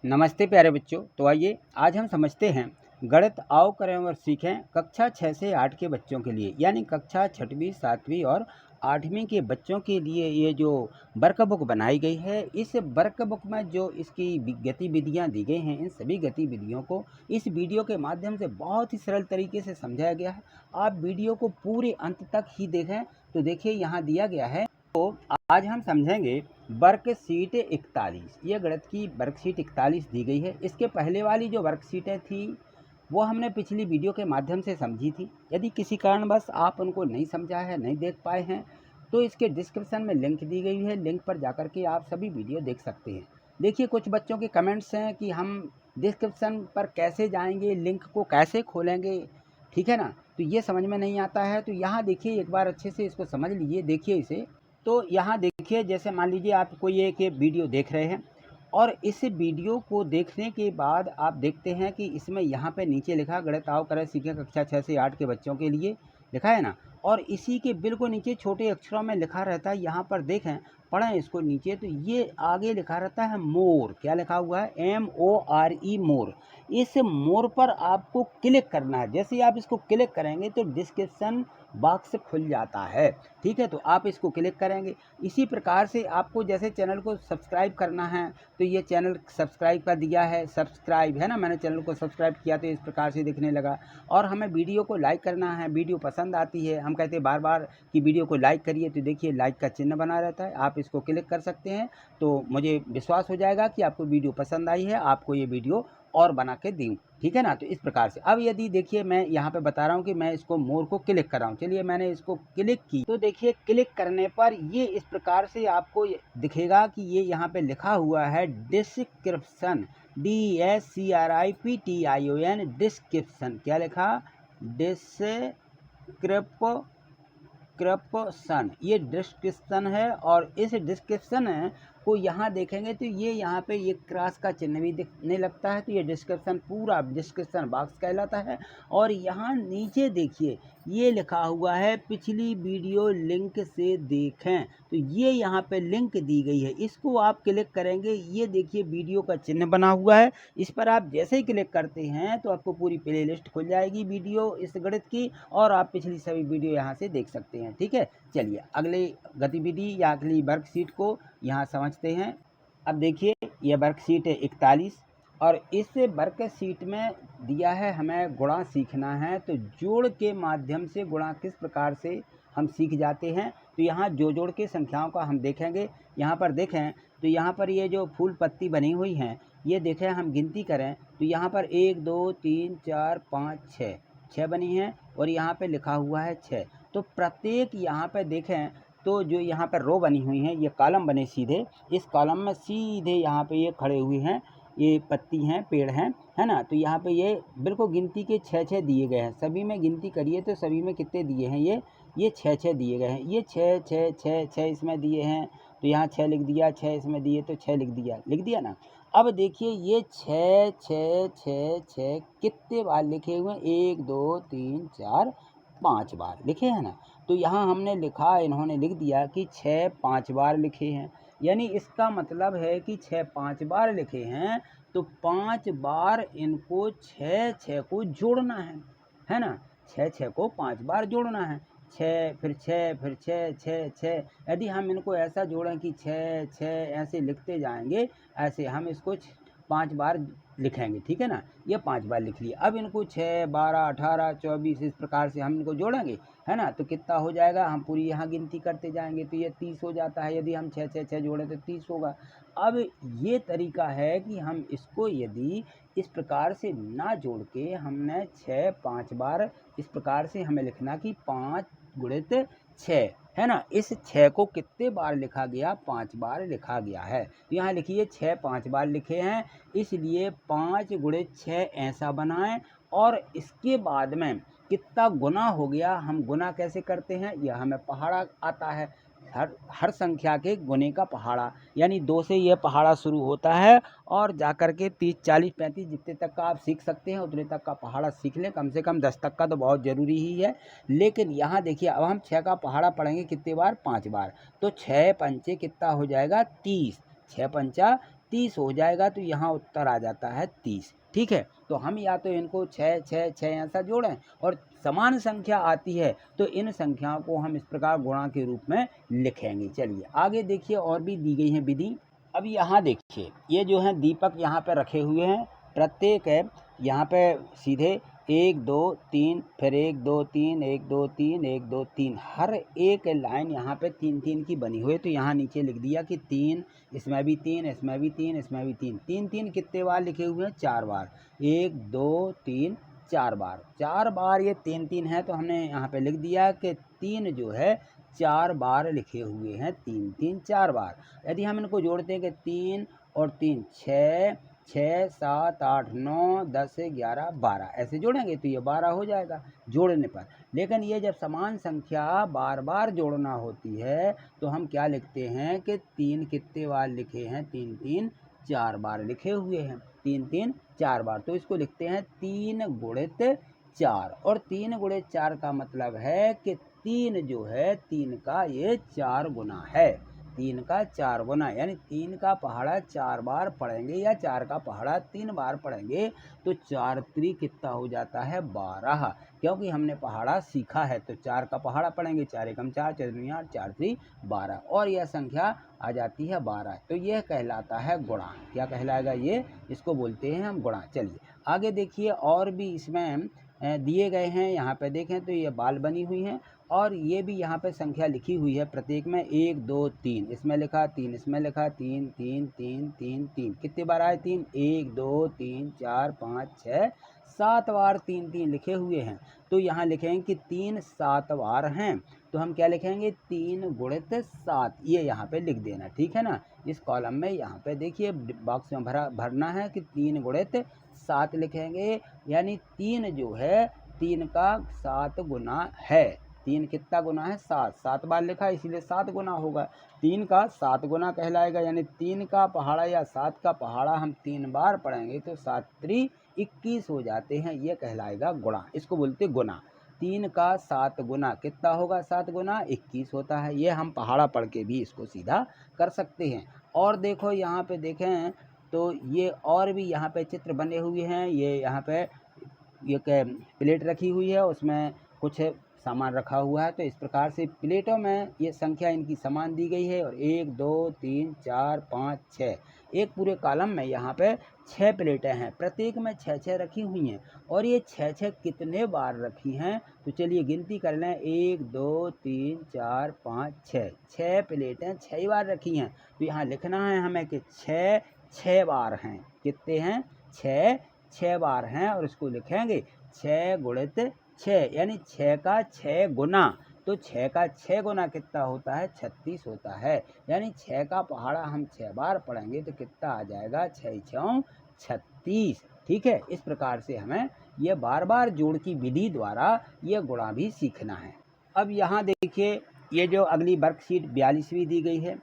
नमस्ते प्यारे बच्चों। तो आइए आज हम समझते हैं गणित आओ करें और सीखें कक्षा 6 से 8 के बच्चों के लिए, यानी कक्षा 6वीं 7वीं और 8वीं के बच्चों के लिए ये जो वर्क बुक बनाई गई है, इस वर्क बुक में जो इसकी गतिविधियां दी गई हैं, इन सभी गतिविधियों को इस वीडियो के माध्यम से बहुत ही सरल तरीके से समझाया गया है। आप वीडियो को पूरे अंत तक ही देखें। तो देखिए यहाँ दिया गया है। तो आज हम समझेंगे वर्कशीट 41। ये गणित की वर्कशीट 41 दी गई है। इसके पहले वाली जो वर्कशीटें थी वो हमने पिछली वीडियो के माध्यम से समझी थी। यदि किसी कारणवश आप उनको नहीं समझा है, नहीं देख पाए हैं, तो इसके डिस्क्रिप्शन में लिंक दी गई है। लिंक पर जाकर के आप सभी वीडियो देख सकते हैं। देखिए कुछ बच्चों के कमेंट्स हैं कि हम डिस्क्रिप्शन पर कैसे जाएंगे, लिंक को कैसे खोलेंगे, ठीक है ना। तो ये समझ में नहीं आता है। तो यहाँ देखिए एक बार अच्छे से इसको समझ लीजिए। देखिए इसे, तो यहाँ देखिए जैसे मान लीजिए आप कोई एक वीडियो देख रहे हैं और इस वीडियो को देखने के बाद आप देखते हैं कि इसमें यहाँ पे नीचे लिखा गणित आओ करें सीखें कक्षा 6 से 8 के बच्चों के लिए लिखा है ना। और इसी के बिल्कुल नीचे छोटे अक्षरों में लिखा रहता है, यहाँ पर देखें, पढ़ें इसको नीचे, तो ये आगे लिखा रहता है मोर। क्या लिखा हुआ है? MORE, मोर। इस मोर पर आपको क्लिक करना है। जैसे आप इसको क्लिक करेंगे तो डिस्क्रिप्शन बॉक्स खुल जाता है, ठीक है। तो आप इसको क्लिक करेंगे। इसी प्रकार से आपको जैसे चैनल को सब्सक्राइब करना है, तो ये चैनल सब्सक्राइब कर दिया है, सब्सक्राइब है ना, मैंने चैनल को सब्सक्राइब किया तो इस प्रकार से दिखने लगा। और हमें वीडियो को लाइक करना है। वीडियो पसंद आती है, हम कहते हैं बार बार कि वीडियो को लाइक करिए, तो देखिए लाइक का चिन्ह बना रहता है, आप इसको क्लिक कर सकते हैं। तो मुझे विश्वास हो जाएगा कि आपको वीडियो पसंद आई है, आपको ये वीडियो और बना के दूँ, ठीक है ना। तो इस प्रकार से अब यदि देखिए मैं यहाँ पे बता रहा हूँ कि मैं इसको मोर को क्लिक कर रहा हूँ। चलिए मैंने इसको क्लिक की, तो देखिए क्लिक करने पर ये इस प्रकार से आपको दिखेगा कि ये यहाँ पे लिखा हुआ है डिस्क्रिप्शन, DSCRIPTION, डिस्क्रिप्शन। क्या लिखा? डिस्क्रिप्शन। ये डिस्क्रिप्शन है। और इस डिस्क्रिप्शन को यहाँ देखेंगे तो ये यहाँ पे ये क्रॉस का चिन्ह भी दिखने लगता है। तो ये डिस्क्रिप्शन पूरा डिस्क्रिप्शन बॉक्स कहलाता है। और यहाँ नीचे देखिए ये लिखा हुआ है पिछली वीडियो लिंक से देखें। तो ये यहाँ पे लिंक दी गई है, इसको आप क्लिक करेंगे। ये देखिए वीडियो का चिन्ह बना हुआ है, इस पर आप जैसे ही क्लिक करते हैं तो आपको पूरी प्लेलिस्ट खुल जाएगी वीडियो इस गणित की, और आप पिछली सभी वीडियो यहाँ से देख सकते हैं, ठीक है। चलिए अगली गतिविधि या अगली वर्कशीट को यहाँ समझते हैं। अब देखिए ये वर्कशीट है 41 और इस वर्कशीट में दिया है हमें गुणा सीखना है। तो जोड़ के माध्यम से गुणा किस प्रकार से हम सीख जाते हैं। तो यहाँ जोड़ के संख्याओं का हम देखेंगे। यहाँ पर देखें तो यहाँ पर ये जो फूल पत्ती बनी हुई हैं, ये देखें हम गिनती करें तो यहाँ पर 1 2 3 4 5 6 बनी हैं और यहाँ पे लिखा हुआ है 6। तो प्रत्येक यहाँ पे देखें तो जो यहाँ पर रो बनी हुई हैं, ये कॉलम बने सीधे, इस कॉलम में सीधे यहाँ पे ये खड़े हुए हैं, ये पत्ती हैं, पेड़ हैं, है ना। तो यहाँ पे ये बिल्कुल गिनती के 6 दिए गए हैं। सभी में गिनती करिए तो सभी में कितने दिए हैं? ये 6 दिए गए हैं। ये 6 इसमें दिए हैं, तो यहाँ 6 लिख दिया, 6 इसमें दिए तो 6 लिख दिया ना। अब देखिए ये 6 कितने बार लिखे हुए हैं? 1 2 3 4 5 बार लिखे हैं ना। तो यहाँ हमने लिखा, इन्होंने लिख दिया कि 6 5 बार लिखे हैं, यानी इसका मतलब है कि 6 5 बार लिखे हैं। तो 5 बार इनको 6 को जोड़ना है ना। 6 को 5 बार जोड़ना है। 6 फिर 6 फिर 6। यदि हम इनको ऐसा जोड़ें कि 6 ऐसे लिखते जाएंगे, ऐसे हम इसको 5 बार लिखेंगे, ठीक है ना। ये 5 बार लिख लिए। अब इनको 6 12 18 24 इस प्रकार से हम इनको जोड़ेंगे, है ना। तो कितना हो जाएगा? हम पूरी यहाँ गिनती करते जाएंगे तो ये 30 हो जाता है। यदि हम 6 जोड़ें तो 30 होगा। अब ये तरीका है कि हम इसको यदि इस प्रकार से ना जोड़ के हमने 6 5 बार इस प्रकार से हमें लिखना कि 5 गुणित 6, है ना। इस 6 को कितने बार लिखा गया? 5 बार लिखा गया है। तो यहाँ लिखिए 6 5 बार लिखे हैं, इसलिए 5 गुणित 6 ऐसा बनाएं। और इसके बाद में कितना गुना हो गया, हम गुना कैसे करते हैं, यह हमें पहाड़ा आता है। हर संख्या के गुने का पहाड़ा, यानी 2 से यह पहाड़ा शुरू होता है और जाकर के 30 40 35 जितने तक का आप सीख सकते हैं उतने तक का पहाड़ा सीख लें। कम से कम 10 तक का तो बहुत ज़रूरी ही है। लेकिन यहाँ देखिए अब हम 6 का पहाड़ा पढ़ेंगे कितने बार? 5 बार। तो 6 पंचे कितना हो जाएगा? 30। 6 पंचा 30 हो जाएगा तो यहाँ उत्तर आ जाता है 30। ठीक है, तो हम या तो इनको 6 6 6 ऐसा जोड़ें और समान संख्या आती है तो इन संख्याओं को हम इस प्रकार गुणा के रूप में लिखेंगे। चलिए आगे देखिए, और भी दी गई है विधि। अब यहाँ देखिए, ये जो है दीपक यहाँ पे रखे हुए हैं, प्रत्येक है यहाँ पे सीधे 1 2 3, फिर 1 2 3 1 2 3 1 2 3, हर एक लाइन यहाँ पे 3 3 की बनी हुई है। तो यहाँ नीचे लिख दिया कि 3, इसमें भी 3, इसमें भी 3, इसमें भी 3, 3 3 कितने बार लिखे हुए हैं? 4 बार। 1 2 3 4 बार, 4 बार ये 3 3 है तो हमने यहाँ पे लिख दिया कि 3 जो है 4 बार लिखे हुए हैं, 3 3 4 बार। यदि हम इनको जोड़ते हैं कि 3 और 3 6, 6 7 8 9 10 11 12, ऐसे जोड़ेंगे तो ये 12 हो जाएगा जोड़ने पर। लेकिन ये जब समान संख्या बार बार जोड़ना होती है तो हम क्या लिखते हैं कि 3 कितने बार लिखे हैं? 3 3 4 बार लिखे हुए हैं, 3 3 4 बार। तो इसको लिखते हैं 3 गुणित 4, और 3 गुणित 4 का मतलब है कि 3 जो है 3 का ये 4 गुना है, 3 का 4 गुना, यानी 3 का पहाड़ा 4 बार पढ़ेंगे या 4 का पहाड़ा 3 बार पढ़ेंगे तो 4 3 कितना हो जाता है? 12, क्योंकि हमने पहाड़ा सीखा है। तो 4 का पहाड़ा पढ़ेंगे, 4 एकम 4, 4 दूनी 8, 4 3 12, और यह संख्या आ जाती है 12। तो यह कहलाता है गुणा। क्या कहलाएगा ये? इसको बोलते हैं हम गुणा। चलिए आगे देखिए, और भी इसमें दिए गए हैं। यहाँ पे देखें तो ये बाल बनी हुई हैं, और ये भी यहाँ पे संख्या लिखी हुई है प्रत्येक में 1 2 3, इसमें लिखा 3, इसमें लिखा 3 3 3 3 3, कितने बार आए 3? 1 2 3 4 5 6 7 बार 3 3 लिखे हुए हैं। तो यहाँ लिखेंगे कि 3 7 बार हैं, तो हम क्या लिखेंगे? 3 गुणित 7, ये यहाँ पे लिख देना। ठीक है ना, इस कॉलम में यहाँ पे देखिए बॉक्स में भरना है कि 3 गुणित 7 लिखेंगे, यानी 3 जो है 3 का 7 गुना है। 3 कितना गुना है? 7, 7 बार लिखा है इसीलिए 7 गुना होगा। 3 का 7 गुना कहलाएगा, यानी 3 का पहाड़ा या 7 का पहाड़ा हम 3 बार पढ़ेंगे तो 7 3 21 हो जाते हैं, ये कहलाएगा गुणा। इसको बोलते गुणा। 3 का 7 गुना कितना होगा? 7 गुना 21 होता है। ये हम पहाड़ा पढ़ के भी इसको सीधा कर सकते हैं। और देखो यहाँ पे देखें तो ये और भी यहाँ पे चित्र बने हुए हैं। ये यहाँ पे एक प्लेट रखी हुई है, उसमें कुछ सामान रखा हुआ है। तो इस प्रकार से प्लेटों में ये संख्या इनकी समान दी गई है, और 1 2 3 4 5 6, एक पूरे कॉलम में यहाँ पे 6 प्लेटें हैं, प्रत्येक में 6 6 रखी हुई हैं। और ये 6 6 कितने बार रखी हैं? तो चलिए गिनती कर लें, 1 2 3 4 5 6, 6 प्लेटें 6 बार रखी हैं। तो यहाँ लिखना है हमें कि 6 6 बार हैं। कितने हैं? 6 6 बार हैं, और इसको लिखेंगे 6 गुणित 6, यानी 6 का 6 गुना। तो 6 का 6 गुना कितना होता है? 36 होता है, यानी 6 का पहाड़ा हम 6 बार पढ़ेंगे तो कितना आ जाएगा? 6 6 36। ठीक है, इस प्रकार से हमें ये बार बार जोड़ की विधि द्वारा ये गुणा भी सीखना है। अब यहाँ देखिए, ये जो अगली वर्कशीट 42वीं दी गई है,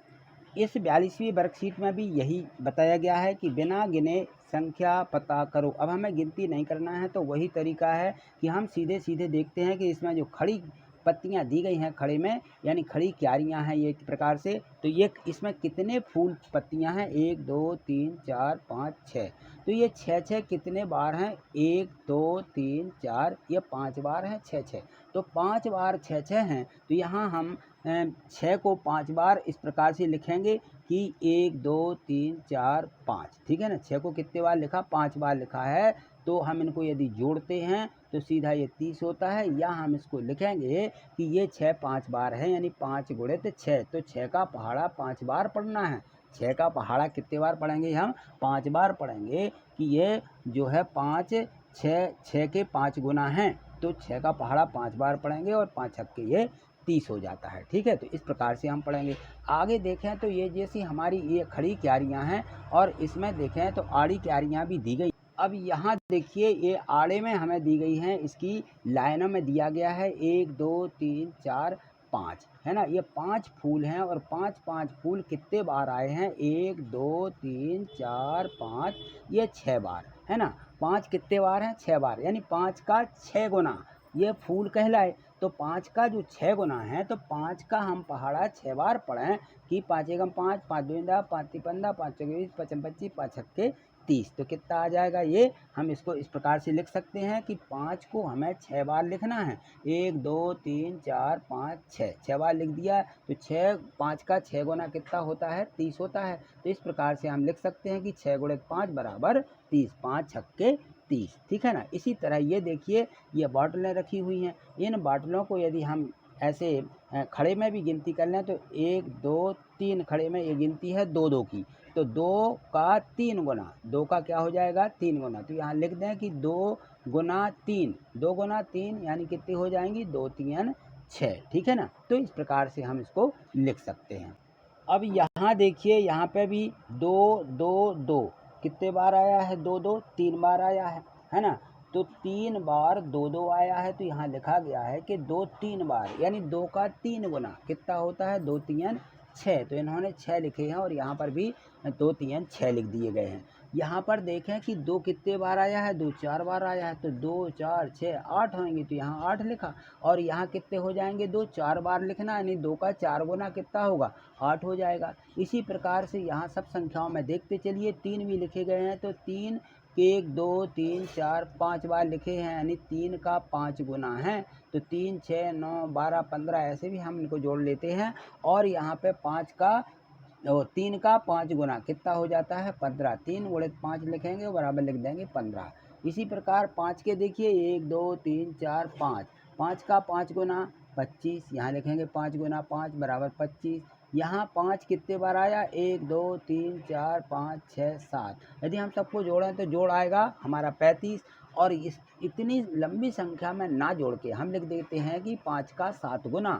इस 42वीं वर्कशीट में भी यही बताया गया है कि बिना गिने संख्या पता करो। अब हमें गिनती नहीं करना है, तो वही तरीका है कि हम सीधे सीधे देखते हैं कि इसमें जो खड़ी पत्तियां दी गई हैं खड़े में, यानी खड़ी क्यारियां हैं ये एक प्रकार से, तो ये इसमें कितने फूल पत्तियां हैं? 1 2 3 4 5 6, तो ये 6 6 कितने बार हैं? 1 2 3 4, ये 5 बार हैं, 6 6, तो 5 बार 6 6 हैं। तो यहाँ हम 6 को 5 बार इस प्रकार से लिखेंगे कि 1 2 3 4 5। ठीक है ना, 6 को कितने बार लिखा? 5 बार लिखा है। तो हम इनको यदि जोड़ते हैं तो सीधा ये 30 होता है, या हम इसको लिखेंगे कि ये 6 5 बार है, यानी 5 गुणित 6, तो 6 का पहाड़ा 5 बार पढ़ना है। 6 का पहाड़ा कितने बार पढ़ेंगे? हम 5 बार पढ़ेंगे, कि ये जो है 5 6 6 के 5 गुना हैं, तो 6 का पहाड़ा 5 बार पढ़ेंगे, और 5 छक्के ये 30 हो जाता है। ठीक है, तो इस प्रकार से हम पढ़ेंगे। आगे देखें तो ये जैसी हमारी ये खड़ी क्यारियां हैं, और इसमें देखें तो आड़ी क्यारियां भी दी गई। अब यहाँ देखिए, ये आड़े में हमें दी गई हैं, इसकी लाइनों में दिया गया है 1 2 3 4 5, है ना। ये 5 फूल हैं, और 5 5 फूल कितने बार आए हैं? 1 2 3 4 5, ये 6 बार, है ना। 5 कितने बार हैं? 6 बार, यानी 5 का 6 गुना ये फूल कहलाए। तो तो 5 का जो 6 गुना है तो 5 का हम पहाड़ा 6 बार पढ़ें कि 5 एकम 5, 5 दूनी 10, 5 तिक 15, 5 चौके 20, 5 छक्के 25, 5 छक्के 30। तो कितना आ जाएगा ये? हम इसको इस प्रकार से लिख सकते हैं कि 5 को हमें 6 बार लिखना है। 1 2 3 4 5 6, 6 बार लिख दिया। तो 5 का 6 गुना कितना होता है? 30 होता है। तो इस प्रकार से हम लिख सकते हैं कि 6 गुणे 5 बराबर 30, 5 छक्के 30। ठीक है ना। इसी तरह ये देखिए, ये बॉटलें रखी हुई हैं। इन बॉटलों को यदि हम ऐसे खड़े में भी गिनती कर लें तो 1 2 3 खड़े में ये गिनती है 2 2 की। तो 2 का 3 गुना, 2 का क्या हो जाएगा? 3 गुना। तो यहाँ लिख दें कि 2 गुना 3, 2 गुना 3 यानी कितनी हो जाएंगी? 2 3 6। ठीक है ना। तो इस प्रकार से हम इसको लिख सकते हैं। अब यहाँ देखिए, यहाँ पे भी 2 2 2 कितने बार आया है? 2 2 3 बार आया है ना। तो 3 बार 2 2 आया है। तो यहाँ लिखा गया है कि 2 3 बार यानी 2 का 3 गुना कितना होता है? 2 3 6। तो इन्होंने 6 लिखे हैं और यहाँ पर भी 2 3 6 लिख दिए गए हैं। यहाँ पर देखें कि 2 कितने बार आया है? 2 4 बार आया है। तो 2 4 6 8 होंगे। तो यहाँ 8 लिखा। और यहाँ कितने हो जाएंगे? 2 4 बार लिखना यानी 2 का 4 गुना कितना होगा? 8 हो जाएगा। इसी प्रकार से यहाँ सब संख्याओं में देखते चलिए, 3 भी लिखे गए हैं। तो 3 1 2 3 4 5 बार लिखे हैं यानी 3 का 5 गुना है। तो 3 6 9 12 15 ऐसे भी हम इनको जोड़ लेते हैं। और यहाँ पे 3 का 5 गुना कितना हो जाता है? 15। 3 गुणे 5 लिखेंगे और बराबर लिख देंगे 15। इसी प्रकार 5 के देखिए, 1 2 3 4 5, 5 का 5 गुना 25। यहाँ लिखेंगे 5 गुना 5 बराबर 25। यहाँ 5 कितने बार आया? 1 2 3 4 5 6 7। यदि हम सबको जोड़ें तो जोड़ आएगा हमारा 35। और इतनी लंबी संख्या में ना जोड़ के हम लिख देते हैं कि 5 का 7 गुना,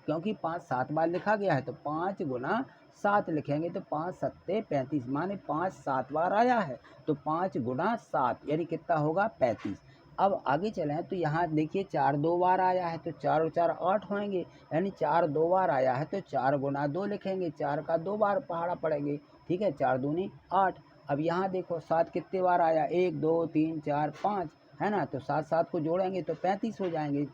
क्योंकि 5 7 बार लिखा गया है। तो 5 गुना 7 लिखेंगे तो 5 सत्ते 35 माने 5 7 बार आया है। तो 5 गुना 7 यानी कितना होगा? 35। अब आगे चलें तो यहाँ देखिए 4 2 बार आया है। तो 4 और 4 8 होंगे यानी 4 2 बार आया है। तो 4 गुना 2 लिखेंगे, 4 का 2 बार पहाड़ा पड़ेंगे। ठीक है, 4 दूनी 8। अब यहाँ देखो 7 कितने बार आया? 1 2 3 4 5 है ना। तो 7 7 को जोड़ेंगे तो 35 हो जाएंगे।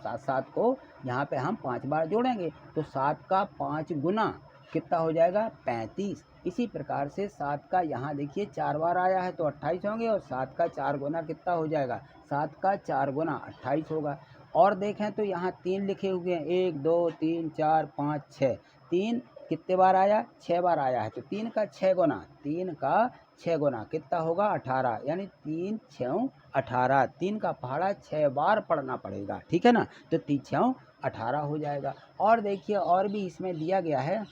7 7 को यहाँ पे हम 5 बार जोड़ेंगे तो 7 का 5 गुना कितना हो जाएगा? 35। इसी प्रकार से 7 का यहाँ देखिए 4 बार आया है तो 28 होंगे। और 7 का 4 गुना कितना हो जाएगा? 7 का 4 गुना 28 होगा। और देखें तो यहाँ 3 लिखे हुए हैं, 1 2 3 4 5 6। 3 कितने बार आया? 6 बार आया है। तो 3 का 6 गुना, 3 का 6 गुना कितना होगा? 18 यानी 3 6 18। 3 का पहाड़ा 6 बार पढ़ना पड़ेगा। ठीक है ना। तो 3 6 18 हो जाएगा। और देखिए और भी इसमें दिया गया है।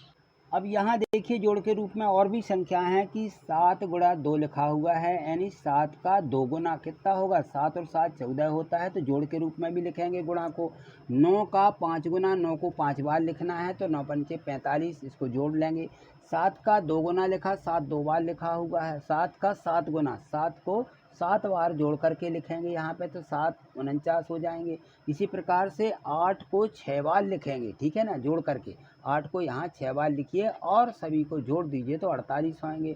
अब यहाँ देखिए जोड़ के रूप में और भी संख्या हैं कि 7 गुणा 2 लिखा हुआ है यानी 7 का 2 गुना कितना होगा? 7 और 7 14 होता है। तो जोड़ के रूप में भी लिखेंगे गुणा को। 9 का 5 गुना, 9 को 5 बार लिखना है तो 9 पंचे 45, इसको जोड़ लेंगे। 7 का 2 गुना लिखा, 7 2 बार लिखा हुआ है। 7 का 7 गुना, 7 को 7 बार जोड़ करके लिखेंगे यहाँ पे तो 7 49 हो जाएंगे। इसी प्रकार से 8 को 6 बार लिखेंगे। ठीक है ना, जोड़ करके 8 को यहाँ 6 बार लिखिए और सभी को जोड़ दीजिए तो 48 होंगे।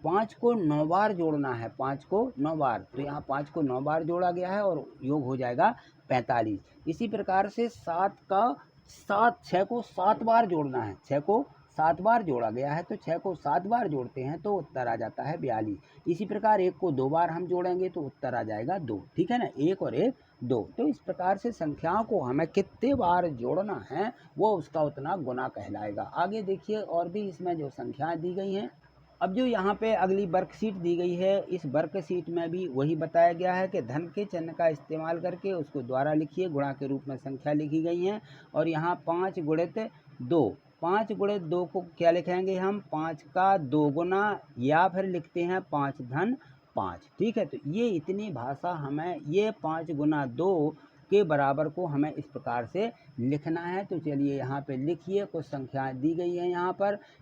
5 को 9 बार जोड़ना है, 5 को 9 बार। तो यहाँ 5 को 9 बार जोड़ा गया है और योग हो जाएगा 45। इसी प्रकार से 6 को 7 बार जोड़ना है, 6 को 7 बार जोड़ा गया है। तो 6 को 7 बार जोड़ते हैं तो उत्तर आ जाता है 42। इसी प्रकार 1 को 2 बार हम जोड़ेंगे तो उत्तर आ जाएगा 2। ठीक है ना, 1 और 1 2। तो इस प्रकार से संख्याओं को हमें कितने बार जोड़ना है वो उसका उतना गुना कहलाएगा। आगे देखिए और भी इसमें जो संख्याएं दी गई हैं। अब जो यहाँ पे अगली वर्कशीट दी गई है, इस वर्कशीट में भी वही बताया गया है कि धन के चिन्ह का इस्तेमाल करके उसको द्वारा लिखिए। गुणा के रूप में संख्या लिखी गई हैं और यहाँ 5 गुणित 2, 5 गुणित 2 को क्या लिखेंगे हम? 5 का 2 गुना या फिर लिखते हैं 5 धन 5। ठीक है, तो ये इतनी भाषा हमें ये 5 गुना 2 के बराबर को हमें इस प्रकार से लिखना है। तो चलिए यहाँ पे लिखिए, कुछ संख्याएं दी गई हैं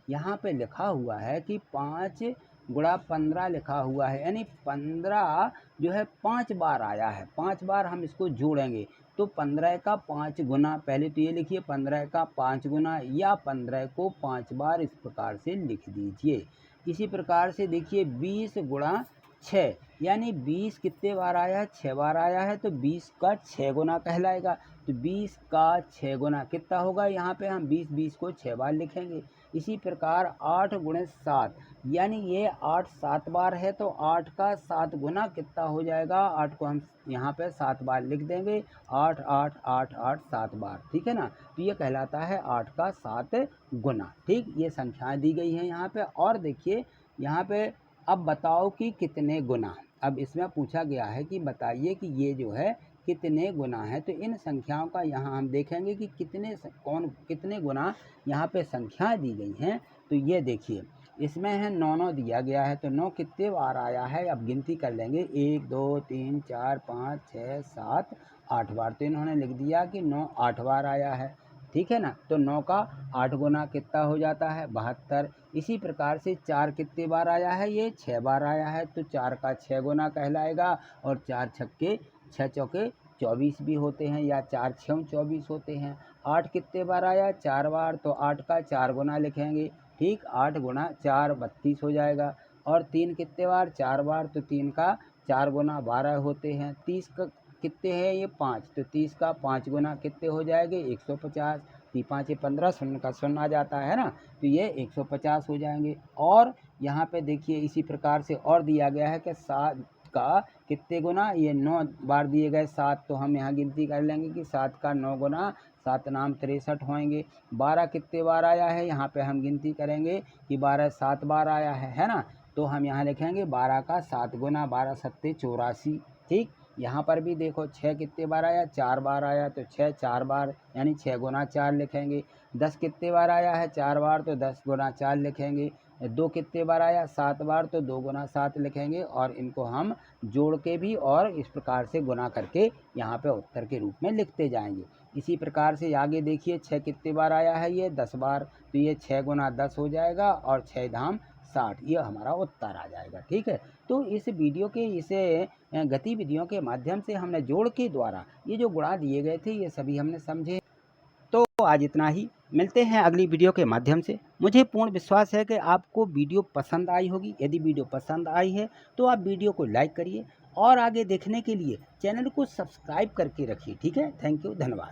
यहाँ पे लिखा हुआ है कि 5 गुणा 15 लिखा हुआ है यानी 15 जो है 5 बार आया है। 5 बार हम इसको जोड़ेंगे तो 15 का 5 गुना, पहले तो ये लिखिए 15 का 5 गुना या 15 को 5 बार इस प्रकार से लिख दीजिए। इसी प्रकार से देखिए 20 गुणा 6 यानी 20 कितने बार आया है? 6 बार आया है। तो 20 का 6 गुना कहलाएगा। तो 20 का 6 गुना कितना होगा, यहाँ पे हम 20 को 6 बार लिखेंगे। इसी प्रकार 8 गुणे 7 यानी ये 8 7 बार है, तो 8 का 7 गुना कितना हो जाएगा, 8 को हम यहाँ पे 7 बार लिख देंगे, 8 8 8 8 7 बार, ठीक है ना। तो ये कहलाता है 8 का 7 गुना। ठीक, ये संख्याएं दी गई हैं यहाँ पे। और देखिए यहाँ पे अब बताओ कि कितने गुना। अब इसमें पूछा गया है कि बताइए कि ये जो है कितने गुना है। तो इन संख्याओं का यहाँ हम देखेंगे कि कितने गुना यहाँ पे संख्याएं दी गई हैं। तो ये देखिए इसमें है 9 9 दिया गया है, तो 9 कितने बार आया है, अब गिनती कर लेंगे, 1 2 3 4 5 6 7 8 बार। तो इन्होंने लिख दिया कि 9 8 बार आया है, ठीक है ना। तो 9 का 8 गुना कितना हो जाता है, 72। इसी प्रकार से 4 कितने बार आया है, ये 6 बार आया है, तो 4 का 6 गुना कहलाएगा। और 4 छक्के 6 चौके 24 भी होते हैं, या 4 6 24 होते हैं। 8 कितने बार आया, 4 बार, तो 8 का 4 गुना लिखेंगे। ठीक, 8 गुना 4 32 हो जाएगा। और 3 कितने बार, 4 बार, तो 3 का 4 गुना 12 होते हैं। 30 का कितने हैं, ये 5, तो 30 का 5 गुना कितने हो जाएंगे, 150। 5 15 शून्य का शून्य आ जाता है ना, तो ये 150 हो जाएंगे। और यहाँ पे देखिए इसी प्रकार से और दिया गया है कि 7 का कितने गुना, ये 9 बार दिए गए 7, तो हम यहाँ गिनती कर लेंगे कि 7 का 9 गुना 7 नाम 63 होंगे। 12 कितने बार आया है, यहाँ पे हम गिनती करेंगे कि 12 7 बार आया है ना। तो हम यहाँ लिखेंगे 12 का 7 गुना 12 सत्ते 84। ठीक, यहाँ पर भी देखो 6 कितने बार आया, 4 बार आया, तो 6 4 बार यानी 6 गुना 4 लिखेंगे। 10 कितने बार आया है, 4 बार, तो 10 गुना 4 लिखेंगे। 2 कितने बार आया, 7 बार, तो 2 गुना 7 लिखेंगे। और इनको हम जोड़ के भी और इस प्रकार से गुना करके यहाँ पे उत्तर के रूप में लिखते जाएंगे। इसी प्रकार से आगे देखिए 6 कितने बार आया है, ये 10 बार, तो ये 6 गुना 10 हो जाएगा, और 6 धाम 60, ये हमारा उत्तर आ जाएगा। ठीक है, तो इस वीडियो के इसे गतिविधियों के माध्यम से हमने जोड़ के द्वारा ये जो गुणा दिए गए थे ये सभी हमने समझे। तो आज इतना ही, मिलते हैं अगली वीडियो के माध्यम से। मुझे पूर्ण विश्वास है कि आपको वीडियो पसंद आई होगी। यदि वीडियो पसंद आई है तो आप वीडियो को लाइक करिए और आगे देखने के लिए चैनल को सब्सक्राइब करके रखिए। ठीक है, थैंक यू, धन्यवाद।